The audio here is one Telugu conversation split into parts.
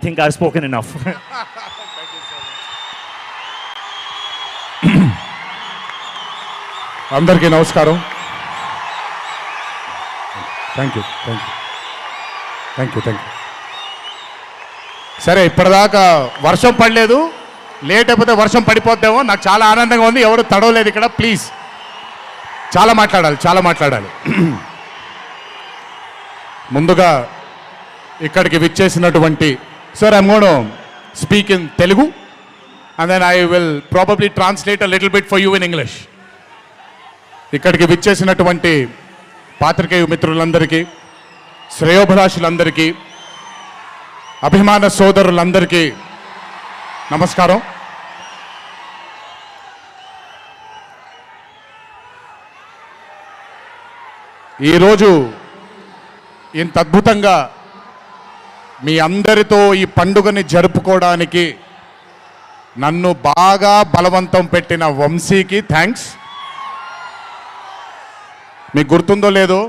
think I've spoken enough. అందరికీ నమస్కారం. Thank you. సరే, ఇప్పటిదాకా వర్షం పడలేదు, లేట్ అయిపోతే వర్షం పడిపోద్దేమో. నాకు చాలా ఆనందంగా ఉంది. ఎవరు తడవలేదు ఇక్కడ. ప్లీజ్, చాలా మాట్లాడాలి. ముందుగా ఇక్కడికి విచ్చేసినటువంటి sir, I'm gonna speak in Telugu and then I will probably translate a little bit for you in English. ఇక్కడికి విచ్చేసినటువంటి పాత్రికేయ మిత్రులందరికీ, శ్రేయోభిలాషులందరికీ, అభిమాన సోదరులందరికీ నమస్కారం. ఈరోజు ఇంత అద్భుతంగా మీ అందరితో ఈ పండుగని జరుపుకోవడానికి నన్ను బాగా బలవంతం పెట్టిన వంశీకి థ్యాంక్స్. మీకు గుర్తుందో లేదో,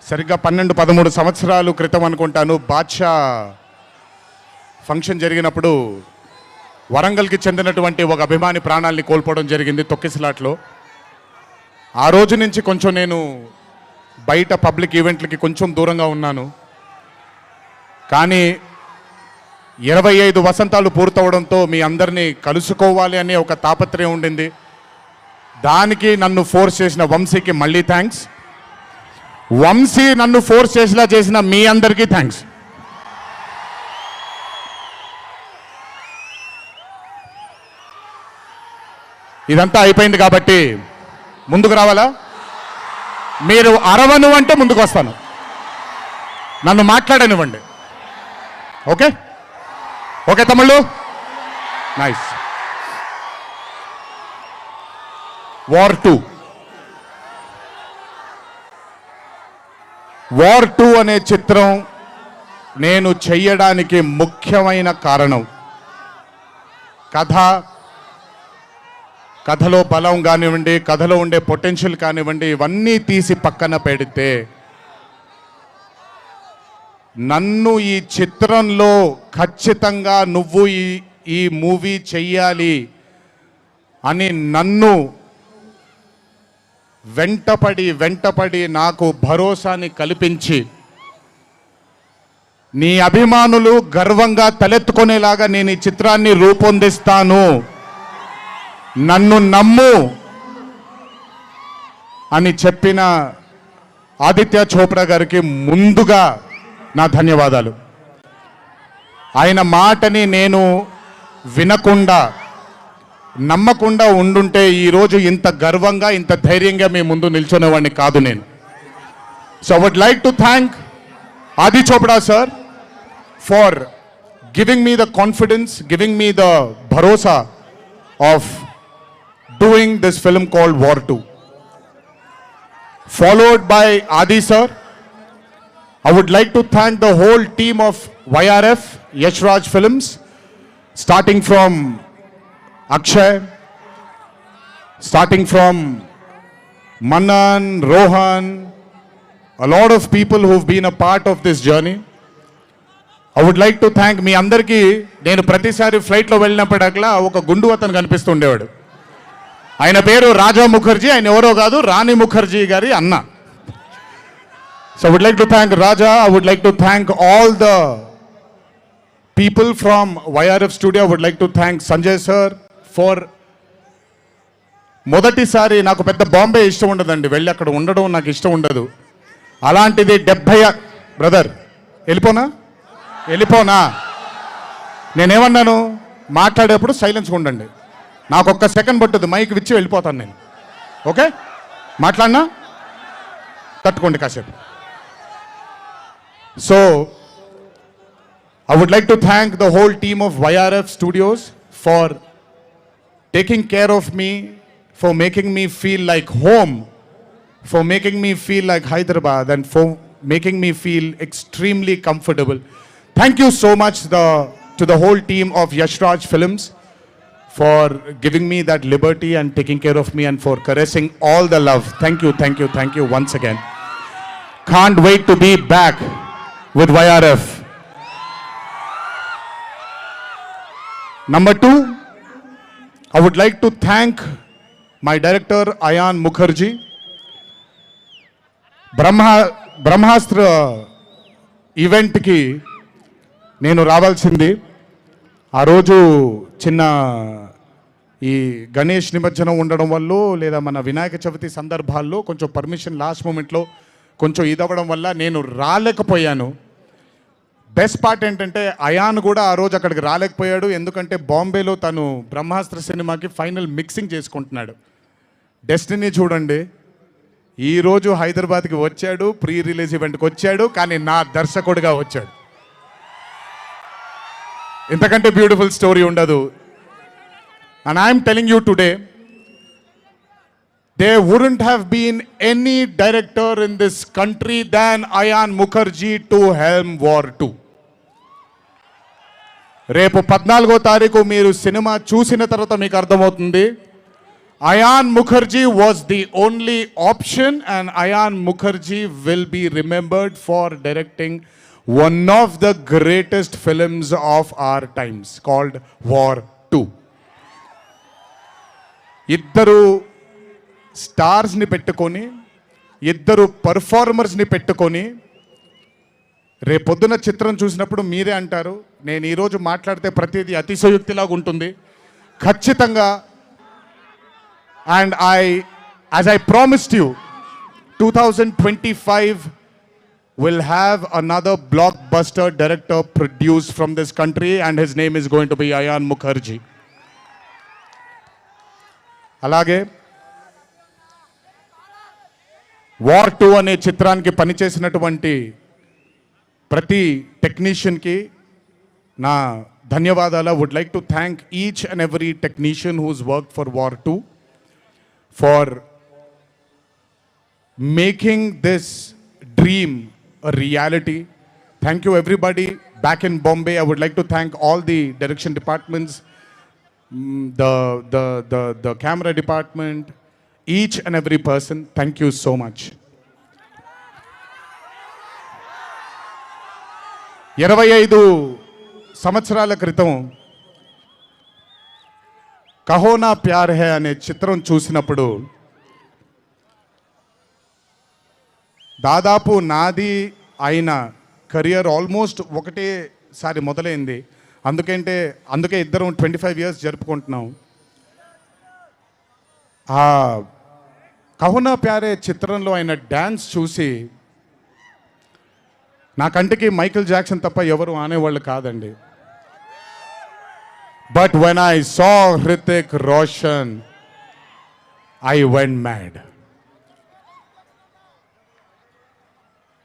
సరిగ్గా 12-13 సంవత్సరాల క్రితం అనుకుంటాను, బాద్షా ఫంక్షన్ జరిగినప్పుడు వరంగల్కి చెందినటువంటి ఒక అభిమాని ప్రాణాల్ని కోల్పోవడం జరిగింది తొక్కిసలాట్లో. ఆ రోజు నుంచి కొంచెం నేను బయట పబ్లిక్ ఈవెంట్లకి కొంచెం దూరంగా ఉన్నాను. కానీ 25 వసంతాలు పూర్తవడంతో మీ అందరినీ కలుసుకోవాలి అనే ఒక తాపత్రయం ఉండింది. దానికి నన్ను ఫోర్స్ చేసిన వంశీకి మళ్ళీ థ్యాంక్స్. వంశీ నన్ను ఫోర్స్ చేసేలా చేసిన మీ అందరికీ థ్యాంక్స్. ఇదంతా అయిపోయింది కాబట్టి ముందుకు రావాలా? మీరు అరవను అంటే ముందుకు వస్తాను, నన్ను మాట్లాడనివ్వండి. ఓకే ఓకే తమ్ముళ్ళు, నైస్. వార్ 2 అనే చిత్రం నేను చెయ్యడానికి ముఖ్యమైన కారణం కథలో బలం కానివ్వండి, కథలో ఉండే పొటెన్షియల్ కానివ్వండి, ఇవన్నీ తీసి పక్కన పెడితే నన్ను ఈ చిత్రంలో ఖచ్చితంగా నువ్వు ఈ మూవీ చెయ్యాలి అని నన్ను వెంటపడి నాకు భరోసాని కల్పించి, నీ అభిమానులు గర్వంగా తలెత్తుకునేలాగా నేను ఈ చిత్రాన్ని రూపొందిస్తాను, నన్ను నమ్ము అని చెప్పిన ఆదిత్య చోప్రా గారికి ముందుగా నా ధన్యవాదాలు. ఆయన మాటని నేను వినకుండా నమ్మకుండా ఉండుంటే ఈరోజు ఇంత గర్వంగా ఇంత ధైర్యంగా మీ ముందు నిల్చునేవాడిని కాదు నేను. So I would like to thank Adi Chopra sir for giving me the confidence, giving me the భరోసా of doing this film called War 2. Followed by Adi sir, I would like to thank the whole team of YRF, Yash Raj Films, starting from Akshay, starting from Manan, Rohan, a lot of people who've been a part of this journey. I would like to thank మీ అందరికీ. నేను ప్రతిసారి ఫ్లైట్లో వెళ్ళినప్పుడట్లా ఒక గుండు అతను కనిపిస్తుండేవాడు. ఆయన పేరు రాజా ముఖర్జీ, ఆయన ఎవరో కాదు, రాణి ముఖర్జీ గారి అన్న. So I would like to thank Raja. I would like to thank all the people from YRF studio. I would like to thank Sanjay sir for, మొదటిసారి నాకు పెద్ద బాంబే ఇష్టం ఉండదండి, వెళ్ళి అక్కడ ఉండడం నాకు ఇష్టం ఉండదు. అలాంటిది 70 బ్రదర్ వెళ్ళిపోనా నేనేమన్నాను, మాట్లాడేప్పుడు సైలెన్స్గా ఉండండి, నాకు ఒక్క సెకండ్ పట్టుద్ది, మైక్ విచ్చి వెళ్ళిపోతాను నేను. ఓకే, మాట్లాడినా తట్టుకోండి కాసేపు. So I would like to thank the whole team of YRF studios for taking care of me, for making me feel like home, for making me feel like Hyderabad, and for making me feel extremely comfortable. Thank you so much to the whole team of Yash Raj Films for giving me that liberty and taking care of me and for caressing all the love. Thank you once again. Can't wait to be back with YRF. Number two, I would like to thank my director Ayan Mukherjee. బ్రహ్మాస్త్ర ఈవెంట్కి నేను రావాల్సింది. ఆ రోజు చిన్న ఈ గణేష్ నిమజ్జనం ఉండడం వల్ల లేదా మన వినాయక చవితి సందర్భాల్లో కొంచెం పర్మిషన్ లాస్ట్ మూమెంట్లో కొంచెం ఇదవ్వడం వల్ల నేను రాలేకపోయాను. బెస్ట్ పార్ట్ ఏంటంటే అయాన్ కూడా ఆ రోజు అక్కడికి రాలేకపోయాడు. ఎందుకంటే బాంబేలో తను బ్రహ్మాస్త్ర సినిమాకి ఫైనల్ మిక్సింగ్ చేసుకుంటున్నాడు. డెస్టినీ చూడండి, ఈరోజు హైదరాబాద్కి వచ్చాడు, ప్రీ రిలీజ్ ఈవెంట్కి వచ్చాడు, కానీ నా దర్శకుడిగా వచ్చాడు. ఇంతకంటే బ్యూటిఫుల్ స్టోరీ ఉండదు. And I'm telling you today, there wouldn't have been any director in this country than Ayan Mukherjee to helm War 2. రేపు 14వ తారీఖు మీరు సినిమా చూసిన తర్వాత మీకు అర్థమవుతుంది. Ayan Mukherjee was the only option, and Ayan Mukherjee will be remembered for directing one of the greatest films of our times called War 2. ఇద్దరు స్టార్స్ని పెట్టుకొని, ఇద్దరు పర్ఫార్మర్స్ని పెట్టుకొని రేపొద్దున చిత్రం చూసినప్పుడు మీరే అంటారు, నేను ఈరోజు మాట్లాడితే ప్రతిదీ అతిశయోక్తిలాగా ఉంటుంది. ఖచ్చితంగా. And as I promised you, 2025 will have another blockbuster director produced from this country, and his name is going to be Ayan Mukherjee. అలాగే వార్ 2 అనే చిత్రానికి పనిచేసినటువంటి ప్రతి టెక్నీషియన్కి నా ధన్యవాదాలు. Would like to thank each and every technician whose work for War 2 for making this dream a reality. Thank you everybody back in Bombay. I would like to thank all the direction departments, the camera department, each and every person. Thank you so much. 25 సంవత్సరాల క్రితం కహో నా ప్యార్ హై అనే చిత్రం చూసినప్పుడు దాదాపు నాది ఆయన కెరియర్ ఆల్మోస్ట్ ఒకటేసారి మొదలైంది. అందుకే ఇద్దరం 25 years జరుపుకుంటున్నాం. ఆ కహో నా ప్యార్ హై చిత్రంలో ఆయన డ్యాన్స్ చూసి నా కంటికి మైకేల్ జాక్సన్ తప్ప ఎవరు ఆనేవాళ్ళు కాదండి. But when I saw Hrithik Roshan, I went mad.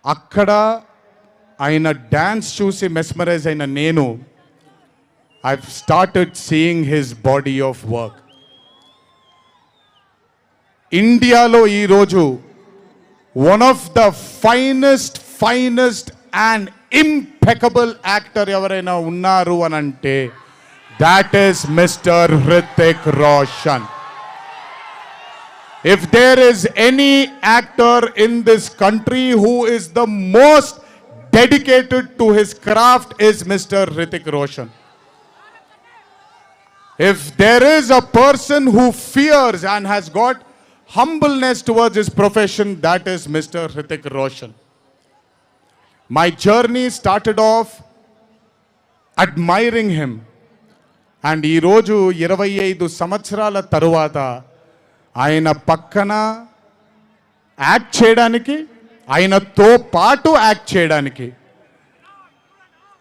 అక్కడ ఆయన డ్యాన్స్ చూసి మెస్మరైజ్ అయిన నేను, I started seeing his body of work. ఇండియాలో ఈరోజు one of the finest and impeccable actor ఎవరైనా ఉన్నారు అని అంటే that is mister Hrithik Roshan. If there is any actor in this country who is the most dedicated to his craft is Mr. Hrithik Roshan. If there is a person who fears and has got humbleness towards his profession, that is Mr. Hrithik Roshan. My journey started off admiring him, and ee roju 25 సంవత్సరాల తరువాత ఆయన పక్కన యాక్ట్ చేయడానికి, ఆయనతో పాటు యాక్ట్ చేయడానికి,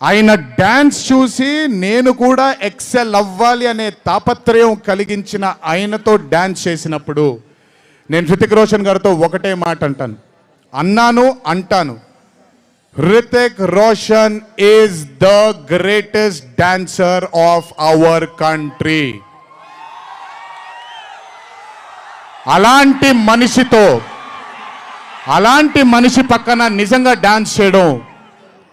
ఆయన డ్యాన్స్ చూసి నేను కూడా ఎక్సెల్ అవ్వాలి అనే తాపత్రయం కలిగించిన ఆయనతో డ్యాన్స్ చేసినప్పుడు నేను హృతిక్ రోషన్ గారితో ఒకటే మాట అంటాను, Hrithik Roshan is the greatest dancer of our country. అలాంటి మనిషి పక్కన నిజంగా డాన్స్ చేయడం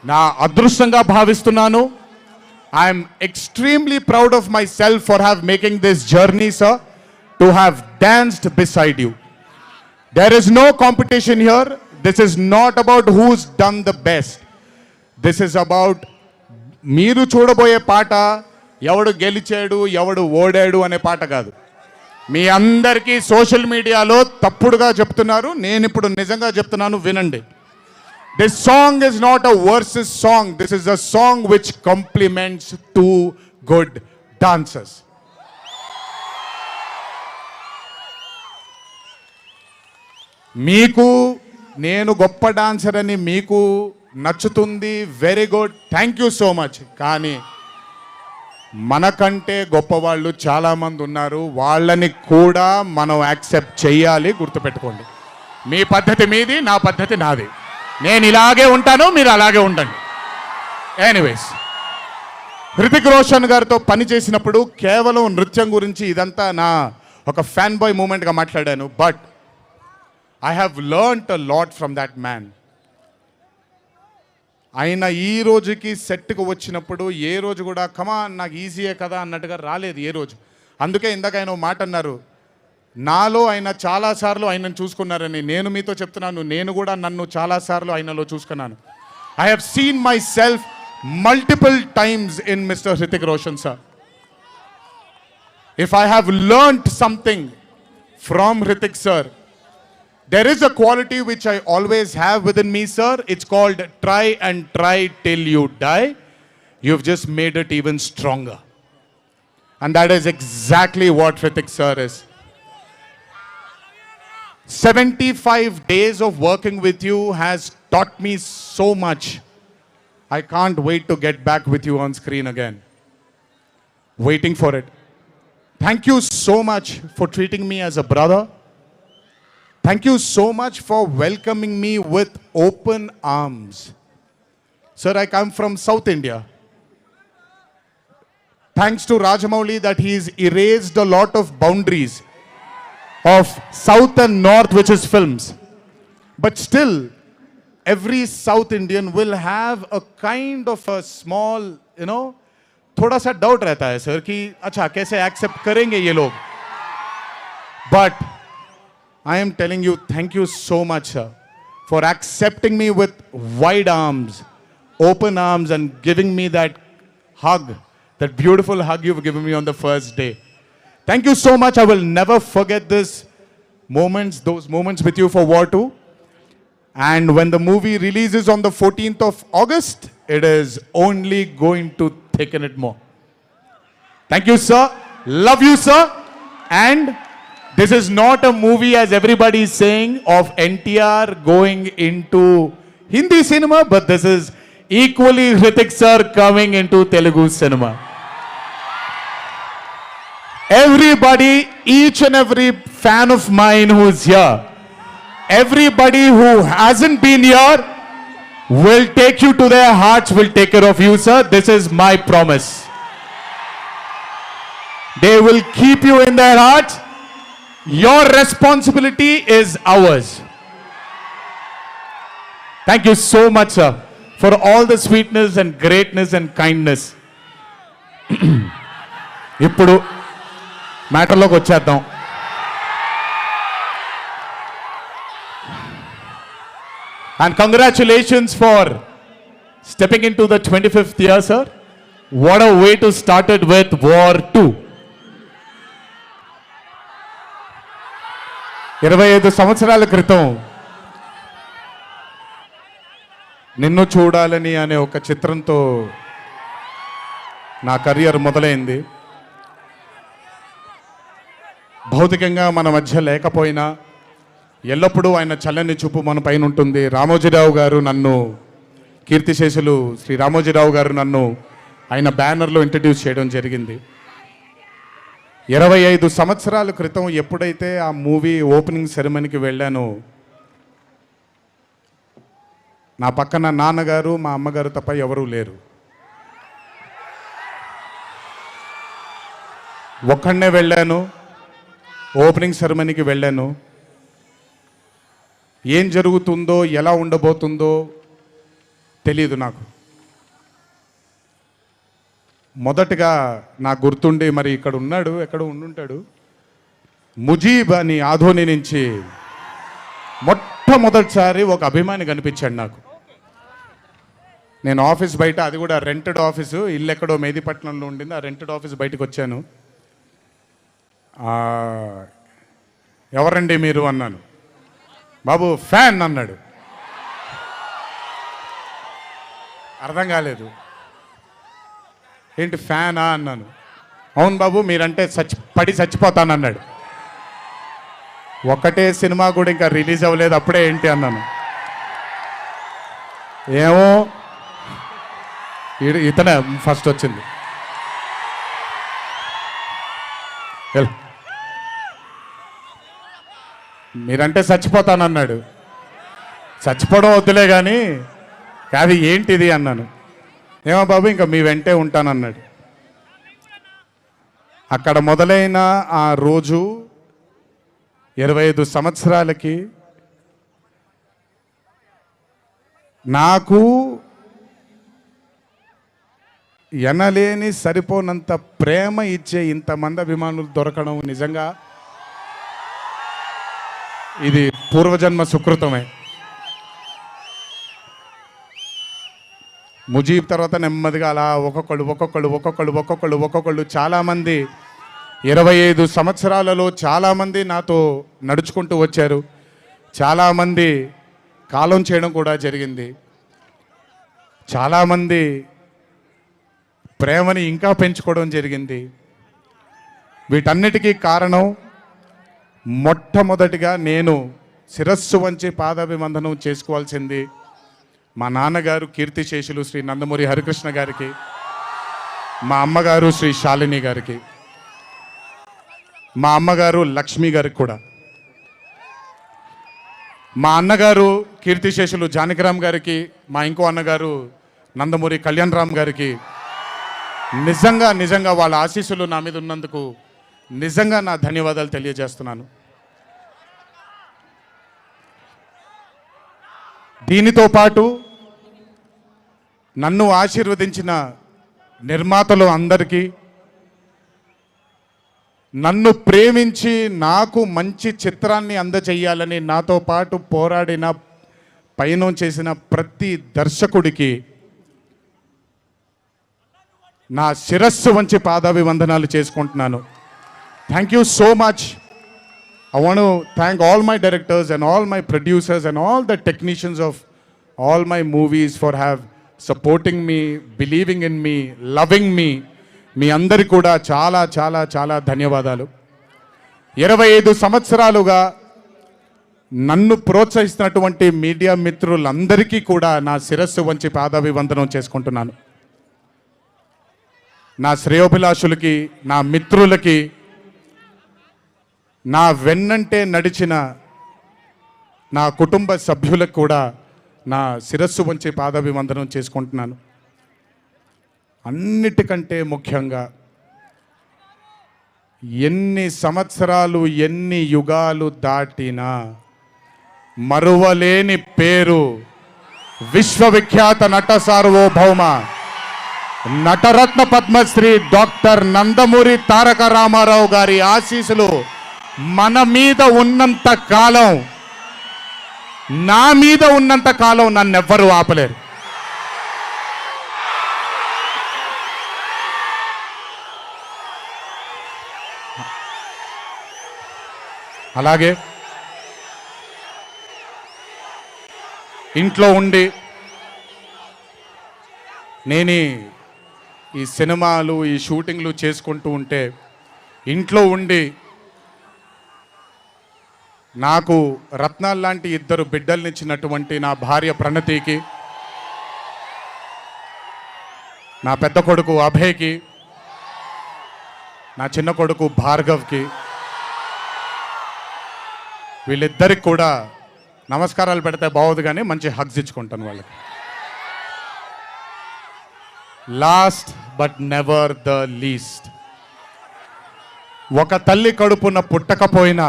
నా అదృష్టంగా భావిస్తున్నాను. I'm extremely proud of myself for have making this journey, sir, to have danced beside you. There is no competition here. This is not about who's done the best. This is about మీరు చూడబోయే పాట ఎవడు గెలిచాడు ఎవడు ఓడాడు అనే పాట కాదు. మీ అందరికీ సోషల్ మీడియాలో తప్పుడుగా చెప్తున్నారు, నేను ఇప్పుడు నిజంగా చెప్తున్నాను, వినండి. This song is not a versus song, this is a song which compliments too good dancers. మీకు నేను గొప్ప డాన్సర్ అని మీకు నచ్చుతుంది, very good, thank you so much. కానీ మనకంటే గొప్పవాళ్ళు చాలామంది ఉన్నారు, వాళ్ళని కూడా మనం యాక్సెప్ట్ చేయాలి. గుర్తుపెట్టుకోండి, మీ పద్ధతి మీది, నా పద్ధతి నాది. నేను ఇలాగే ఉంటాను, మీరు అలాగే ఉండండి. ఎనీవేస్, హృతిక్ రోషన్ గారితో పని చేసినప్పుడు కేవలం నృత్యం గురించి ఇదంతా నా ఒక ఫ్యాన్ బాయ్ మూమెంట్గా మాట్లాడాను. But I have learned a lot from that man. ఆయన ఈ రోజుకి సెట్కి వచ్చినప్పుడు ఏ రోజు కూడా కమాన్ నాకు ఈజీయే కదా అన్నట్టుగా రాలేదు ఏ రోజు. అందుకే ఇందాక ఆయన ఓ మాట అన్నారు, నాలో ఆయన చాలాసార్లు ఆయనను చూసుకున్నారని. నేను మీతో చెప్తున్నాను, నేను కూడా నన్ను చాలాసార్లు ఆయనలో చూసుకున్నాను. I have seen my self multiple times in mister Hrithik Roshan sir. If I have learned something from Hrithik sir, there is a quality which I always have within me, sir. It's called try and try till you die. You've just made it even stronger. And that is exactly what Hritik sir is. 75 days of working with you has taught me so much. I can't wait to get back with you on screen again. Waiting for it. Thank you so much for treating me as a brother. Thank you so much for welcoming me with open arms. Sir, I come from South India. Thanks to Rajamouli that he's erased a lot of boundaries of South and North, which is films. But still, every South Indian will have a kind of a small, थोड़ा सा doubt रहता है sir कि अच्छा कैसे accept करेंगे ये लोग. But I am telling you, thank you so much, sir, for accepting me with wide arms, open arms, and giving me that hug, that beautiful hug you've given me on the first day. Thank you so much. I will never forget those moments with you for War 2. And when the movie releases on the 14th of August, it is only going to thicken it more. Thank you, sir. Love you, sir. And this is not a movie, as everybody is saying, of NTR going into Hindi cinema, but this is equally Hritik sir coming into Telugu cinema. Everybody, each and every fan of mine who is here, everybody who hasn't been here, will take you to their hearts, will take care of you, sir. This is my promise. They will keep you in their hearts. Your responsibility is ours. Thank you so much, sir, for all the sweetness and greatness and kindness. ఇప్పుడు మ్యాటర్లోకి వచ్చేద్దాం. And congratulations for stepping into the 25th year, sir. What a way to start it with War 2. 25 సంవత్సరాల క్రితం నిన్ను చూడాలని అనే ఒక చిత్రంతో నా కెరియర్ మొదలైంది. భౌతికంగా మన మధ్య లేకపోయినా ఎల్లప్పుడూ ఆయన చల్లని చూపు మన పైన ఉంటుంది. రామోజీరావు గారు నన్ను, కీర్తిశేషులు శ్రీ రామోజీరావు గారు నన్ను ఆయన బ్యానర్లో ఇంట్రడ్యూస్ చేయడం జరిగింది. 25 సంవత్సరాల క్రితం ఎప్పుడైతే ఆ మూవీ ఓపెనింగ్ సెరమనీకి వెళ్ళానో, నా పక్కన నాన్నగారు మా అమ్మగారు తప్ప ఎవరూ లేరు. ఒక్కడనే వెళ్ళాను, ఓపెనింగ్ సెరమనీకి వెళ్ళాను. ఏం జరుగుతుందో ఎలా ఉండబోతుందో తెలియదు నాకు. మొదటగా నాకు గుర్తుండి, మరి ఇక్కడ ఉన్నాడు, ఎక్కడ ఉండుంటాడు, ముజీబ్ అని ఆధోని నుంచి మొట్టమొదటిసారి ఒక అభిమాని కనిపించాడు నాకు. నేను ఆఫీస్ బయట, అది కూడా రెంటెడ్ ఆఫీసు, ఇల్లు ఎక్కడో మెహదీపట్నంలో ఉండింది, ఆ రెంటెడ్ ఆఫీస్ బయటకు వచ్చాను. ఆ, ఎవరండి మీరు అన్నాను. బాబు ఫ్యాన్ అన్నాడు. అర్థం కాలేదు. ఏంటి ఫ్యానా అన్నాను. అవును బాబు, మీరంటే పడి చచ్చిపోతానన్నాడు. ఒకటే సినిమా కూడా ఇంకా రిలీజ్ అవ్వలేదు, అప్పుడే ఏంటి అన్నాను. ఏమో ఇతనే ఫస్ట్ వచ్చింది. మీరంటే చచ్చిపోతానన్నాడు. చచ్చిపోవడం వద్దులే కానీ కాదు ఏంటిది అన్నాను. ఏమో బాబు ఇంకా మీ వెంటే ఉంటానన్నాడు. అక్కడ మొదలైన ఆ రోజు 25 సంవత్సరాలకి నాకు ఎనలేని సరిపోనంత ప్రేమ ఇచ్చే ఇంతమంది అభిమానులు దొరకడం నిజంగా ఇది పూర్వజన్మ సుకృతమే. ముజీబ్ తర్వాత నెమ్మదిగా అలా ఒక్కొక్కళ్ళు చాలామంది 25 సంవత్సరాలలో చాలామంది నాతో నడుచుకుంటూ వచ్చారు. చాలామంది కాలం చేయడం కూడా జరిగింది. చాలామంది ప్రేమని ఇంకా పెంచుకోవడం జరిగింది. వీటన్నిటికీ కారణం మొట్టమొదటిగా నేను శిరస్సు వంచి పాదాభివందనం చేసుకోవాల్సింది మా నాన్నగారు కీర్తిశేషులు శ్రీ నందమూరి హరికృష్ణ గారికి, మా అమ్మగారు శ్రీ శాలిని గారికి, మా అమ్మగారు లక్ష్మి గారికి కూడా, మా అన్నగారు కీర్తిశేషులు జానకిరామ్ గారికి, మా ఇంకో అన్నగారు నందమూరి కళ్యాణ్ రామ్ గారికి నిజంగా వాళ్ళ ఆశీస్సులు నా మీద ఉన్నందుకు నిజంగా నా ధన్యవాదాలు తెలియజేస్తున్నాను. దీనితో పాటు నన్ను ఆశీర్వదించిన నిర్మాతలు అందరికీ, నన్ను ప్రేమించి నాకు మంచి చిత్రాన్ని అందజేయాలని నాతో పాటు పోరాడిన పయనం చేసిన ప్రతి దర్శకుడికి నా శిరస్సు వంచి పాదాభివందనాలు చేసుకుంటున్నాను. Thank you so much. I want to thank all my directors and all my producers and all the technicians of all my movies for supporting me, believing in me, loving me. మీ అందరికీ కూడా చాలా చాలా చాలా ధన్యవాదాలు. 25 సంవత్సరాలుగా నన్ను ప్రోత్సహిస్తున్నటువంటి మీడియా మిత్రులందరికీ కూడా నా శిరస్సు వంచి పాదాభివందనం చేసుకుంటున్నాను. నా శ్రేయోభిలాషులకి, నా మిత్రులకి, నా వెన్నంటే నడిచిన నా కుటుంబ సభ్యులకు కూడా నా శిరస్సు వంచి పాదాభివందనం చేసుకుంటున్నాను. అన్నిటికంటే ముఖ్యంగా ఎన్ని సంవత్సరాలు ఎన్ని యుగాలు దాటినా మరువలేని పేరు విశ్వవిఖ్యాత నట సార్వభౌమ నటరత్న పద్మశ్రీ డాక్టర్ నందమూరి తారక రామారావు గారి ఆశీస్సులు మన మీద ఉన్నంత కాలం, నా మీద ఉన్నంత కాలం నన్నెవ్వరూ ఆపలేరు. అలాగే ఇంట్లో ఉండి నేను ఈ సినిమాలు ఈ షూటింగ్లు చేసుకుంటూ ఉంటే, ఇంట్లో ఉండి నాకు రత్నాలు లాంటి 2 బిడ్డల్నిచ్చినటువంటి నా భార్య ప్రణతికి, నా పెద్ద కొడుకు అభయ్కి, నా చిన్న కొడుకు భార్గవ్కి, వీళ్ళిద్దరికి కూడా నమస్కారాలు పెడితే బాగోదు కానీ మంచి హగ్స్ ఇచ్చుకుంటాను వాళ్ళకి. Last but never the least, ఒక తల్లి కడుపున పుట్టకపోయినా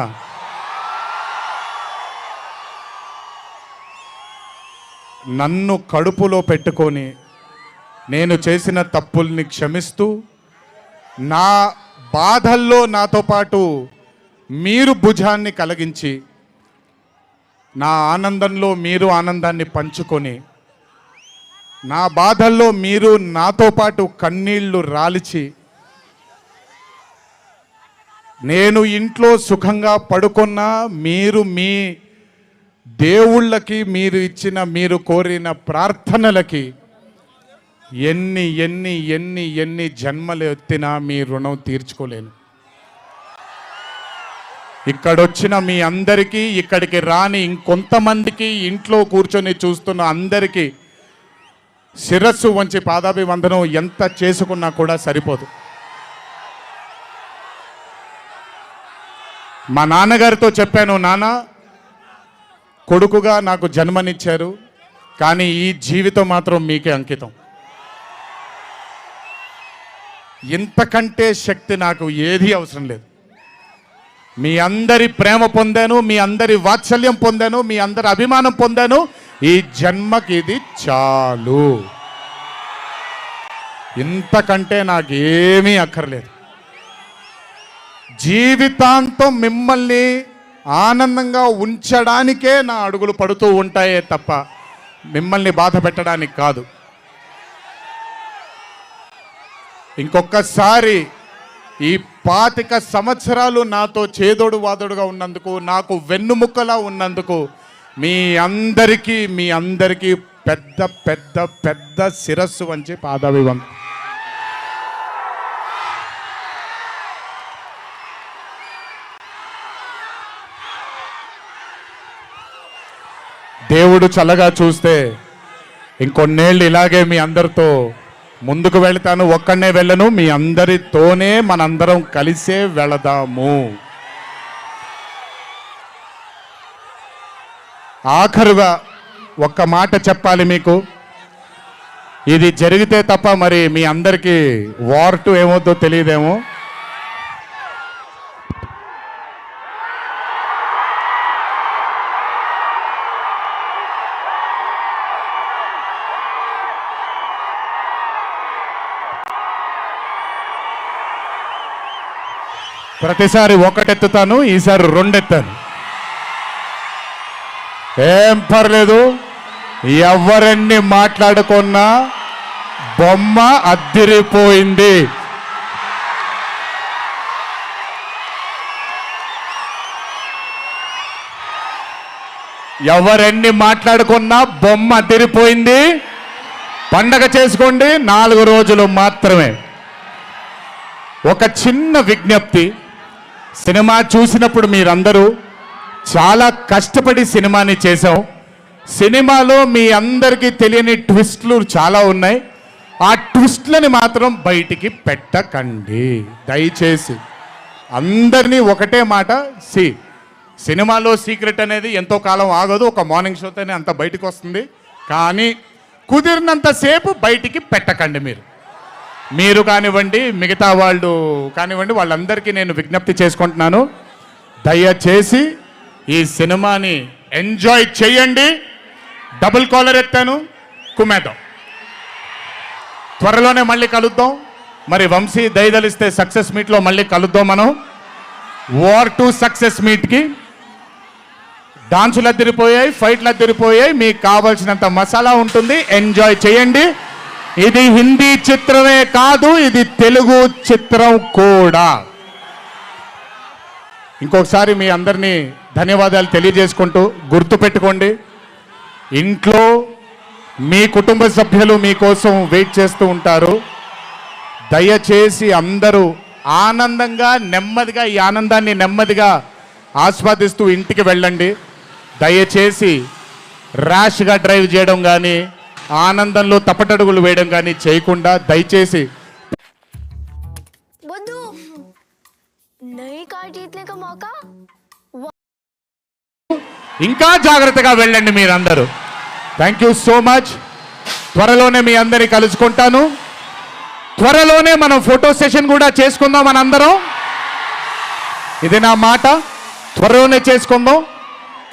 నన్ను కడుపులో పెట్టుకొని నేను చేసిన తప్పుల్ని క్షమిస్తూ, నా బాధల్లో నాతో పాటు మీరు భుజాన్ని కలిగించి, నా ఆనందంలో మీరు ఆనందాన్ని పంచుకొని నా బాధల్లో మీరు నాతో పాటు కన్నీళ్లు రాల్చి, నేను ఇంట్లో సుఖంగా పడుకున్నా మీరు మీ దేవుళ్ళకి మీరు కోరిన ప్రార్థనలకి ఎన్ని ఎన్ని ఎన్ని ఎన్ని జన్మలు ఎత్తినా మీ రుణం తీర్చుకోలేను. ఇక్కడొచ్చిన మీ అందరికీ, ఇక్కడికి రాని ఇంకొంతమందికి, ఇంట్లో కూర్చొని చూస్తున్న అందరికీ శిరస్సు వంచి పాదాభివందనం ఎంత చేసుకున్నా కూడా సరిపోదు. మా నాన్నగారితో చెప్పాను, నాన్న కొడుకుగా నాకు జన్మనిచ్చారు, కానీ ఈ జీవితం మాత్రం మీకే అంకితం. ఇంతకంటే శక్తి నాకు ఏది అవసరం లేదు. మీ అందరి ప్రేమ పొందాను, మీ అందరి వాత్సల్యం పొందాను, మీ అందరి అభిమానం పొందాను. ఈ జన్మకి ఇది చాలు. ఇంతకంటే నాకేమీ అక్కర్లేదు. జీవితాంతం మిమ్మల్ని ఆనందంగా ఉంచడానికే నా అడుగులు పడుతూ ఉంటాయే తప్ప మిమ్మల్ని బాధ పెట్టడానికి కాదు. ఇంకొకసారి ఈ 25 సంవత్సరాలు నాతో చేదోడు వాదోడుగా ఉన్నందుకు, నాకు వెన్నుముక్కలా ఉన్నందుకు మీ అందరికీ పెద్ద పెద్ద పెద్ద శిరస్సు వంచి పాదాభివందనం. దేవుడు చల్లగా చూస్తే ఇంకొన్నేళ్ళు ఇలాగే మీ అందరితో ముందుకు వెళ్తాను. ఒక్కడనే వెళ్ళను, మీ అందరితోనే మనందరం కలిసే వెళదాము. ఆఖరుగా ఒక్క మాట చెప్పాలి మీకు. ఇది జరిగితే తప్ప మరి మీ అందరికీ వార్ 2 ఏమవుద్దో తెలియదేమో. ప్రతిసారి ఒకటెత్తుతాను, ఈసారి 2 ఎత్తాను. ఏం పర్లేదు, ఎవరన్ని మాట్లాడుకున్నా బొమ్మ అద్దిరిపోయింది. ఎవరెన్ని మాట్లాడుకున్నా బొమ్మ అద్దిరిపోయింది. పండగ చేసుకోండి, 4 రోజులు మాత్రమే. ఒక చిన్న విజ్ఞప్తి, సినిమా చూసినప్పుడు మీరందరూ చాలా కష్టపడి సినిమాని చేశాం. సినిమాలో మీ అందరికీ తెలియని ట్విస్ట్లు చాలా ఉన్నాయి. ఆ ట్విస్ట్లని మాత్రం బయటికి పెట్టకండి దయచేసి. అందరినీ ఒకటే మాట, సినిమాలో సీక్రెట్ అనేది ఎంతో కాలం ఆగదు, ఒక మార్నింగ్ షోతోనే అంత బయటికి వస్తుంది. కానీ కుదిరినంతసేపు బయటికి పెట్టకండి. మీరు కానివ్వండి, మిగతా వాళ్ళు కానివ్వండి, వాళ్ళందరికీ నేను విజ్ఞప్తి చేసుకుంటున్నాను, దయచేసి ఈ సినిమాని ఎంజాయ్ చేయండి. డబుల్ కాలర్ ఎత్తాను, కుమ్మేద్దాం. త్వరలోనే మళ్ళీ కలుద్దాం. మరి వంశీ దయదలిస్తే సక్సెస్ మీట్లో మళ్ళీ కలుద్దాం. మనం వార్ 2 సక్సెస్ మీట్కి డాన్సులు అద్దరిపోయాయి, ఫైట్లు అద్దరిపోయాయి. మీకు కావాల్సినంత మసాలా ఉంటుంది, ఎంజాయ్ చేయండి. ఇది హిందీ చిత్రమే కాదు, ఇది తెలుగు చిత్రం కూడా. ఇంకొకసారి మీ అందరినీ ధన్యవాదాలు తెలియజేసుకుంటూ, గుర్తుపెట్టుకోండి, ఇంట్లో మీ కుటుంబ సభ్యులు మీకోసం వెయిట్ చేస్తూ ఉంటారు. దయచేసి అందరూ ఆనందంగా నెమ్మదిగా ఈ ఆనందాన్ని నెమ్మదిగా ఆస్వాదిస్తూ ఇంటికి వెళ్ళండి. దయచేసి ర్యాష్గా డ్రైవ్ చేయడం కానీ, ఆనందంలో తప్పటడుగులు వేయడం కానీ చేయకుండా దయచేసి. ఇంకా జాగ్రత్తగా వెళ్ళండి మీరందరూ. Thank you so much. త్వరలోనే మీ అందరి కలుసుకుంటాను. త్వరలోనే మనం ఫోటో సెషన్ కూడా చేసుకుందాం మనందరం. ఇది నా మాట, త్వరలోనే చేసుకుందాం.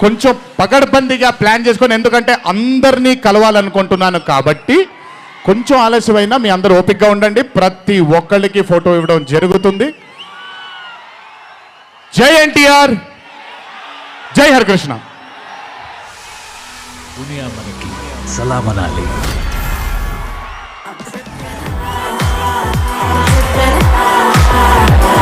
కొంచెం పగడ్బందీగా ప్లాన్ చేసుకొని, ఎందుకంటే అందరినీ కలవాలనుకుంటున్నాను కాబట్టి కొంచెం ఆలస్యమైనా మీ అందరూ ఓపికగా ఉండండి. ప్రతి ఒక్కళ్ళకి ఫోటో ఇవ్వడం జరుగుతుంది. జై ఎన్టీఆర్, జై హరికృష్ణ. దునియా మనకి సలాం అనాలి.